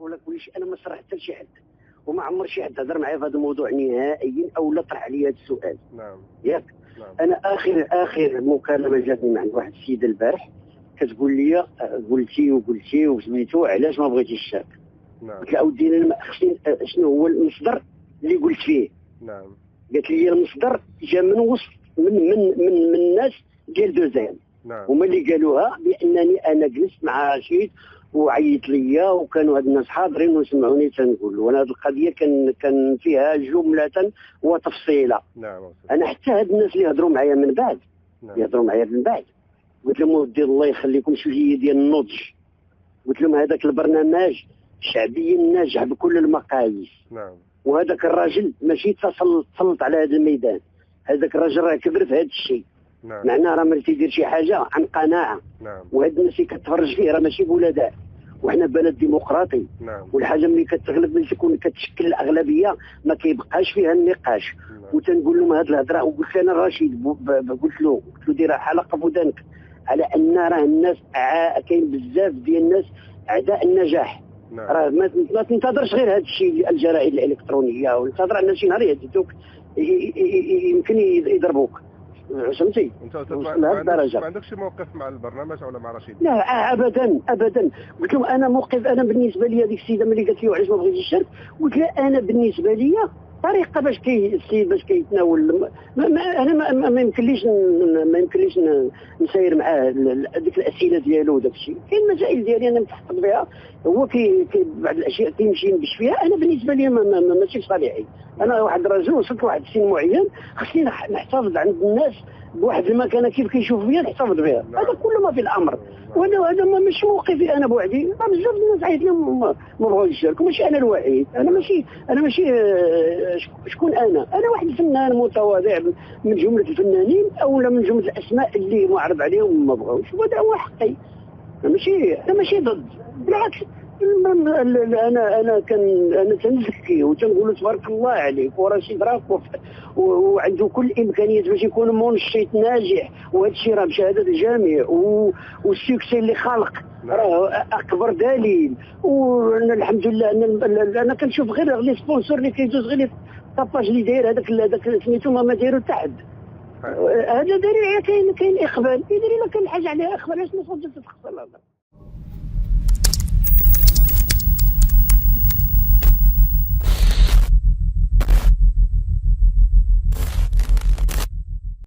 نقول لك وليش انا ما صرحت حتى لشي حد، وما عمر شي حد هضر معايا في هذا الموضوع نهائيا او لا طرح عليا هذا السؤال. نعم. ياك. نعم. انا اخر مكالمه جاتني مع واحد السيده البارح كتقول لي قلتي وسميتو علاش ما بغيتيش الشاك. نعم. قلت لها اودي انا شنو هو المصدر اللي قلت فيه. نعم. قالت لي المصدر جا من وسط من الناس ديال دوزان. نعم. هما اللي قالوها بانني انا جلست مع رشيد وعيط ليا وكانوا هاد الناس حاضرين وسمعوني تنقول، وانا هذه القضيه كان فيها جمله وتفصيله. نعم. انا حتى هاد الناس اللي هضروا معايا من بعد نعم. يهضروا معايا من بعد قلت لهم ودي الله يخليكم شويه ديال النضج. قلت لهم هذاك البرنامج شعبي ناجح بكل المقاييس. نعم. وهذاك الراجل ماشي تسلط على هذا الميدان، هذاك الراجل راه كبر في هذا الشيء. نعم. معناه راه ما تيدير شي حاجه عن قناعه. نعم. وهاد الناس اللي كتفرج فيه راه ماشي بولداء، وحنا بلد ديمقراطي. نعم. والحاجه ملي كتغلب ملي تكون كتشكل الاغلبيه ما كيبقاش فيها النقاش. نعم. وتنقول لهم هاد الهضره، وقلت انا رشيد قلت له دير حلقه في ودانك على ان راه الناس كاين بزاف ديال الناس اعداء النجاح. نعم. راه ما تنتظرش غير هذا الشيء الجرائد الالكترونيه، وانتظر ان شي نهار يهددوك يمكن يضربوك. فهمتي؟ انت ما عندكش شي موقف مع البرنامج ولا مع رشيد؟ لا ابدا ابدا. قلت لهم انا بالنسبه لي هذيك السيده ملي قالت لي وعلاش ما بغيتيش الشرك، قلت لها انا بالنسبه لي طريقه باش كيتناول انا ما يمكنليش نسير معاه ديك الاسئله ديالو وداك الشيء. كاين مسائل ديالي انا متحفظ بها، هو بعض الاشياء كيمشي ينبش فيها. انا بالنسبه لي ماشي صالحي. انا واحد الرجل وصلت لواحد السن معين خصني نحتفظ عند الناس بواحد المكانه كيف كيشوف فيا نحتفظ بها. هذا كل ما في الامر. وهذا مش موقفي انا بوحدي، راه بزاف الناس عيط لهم ما بغاوش يشاركوا، ماشي انا الوحيد. انا ماشي شكون انا واحد الفنان متواضع من جمله الفنانين او من جمله الاسماء اللي معرض عليهم ما بغاوش، وهذا هو حقي. انا ماشي ضد، بالعكس. انا تنزكي وتنقول تبارك الله عليك ورشيد راكوف وعنده كل الامكانيات باش يكون منشط ناجح، وهذا الشيء راه بشهاده الجميع. والسكسي اللي خلق راه اكبر دليل. وانا الحمد لله انا كنشوف غير لي سبونسور اللي كيدوز غير طاباج اللي داير هذاك سميتو ما دايرو تحت. هذا دليل كاين اقبال. اذا كان الحاجه عليها اقبال علاش ما تفضلش تخسر الهضره.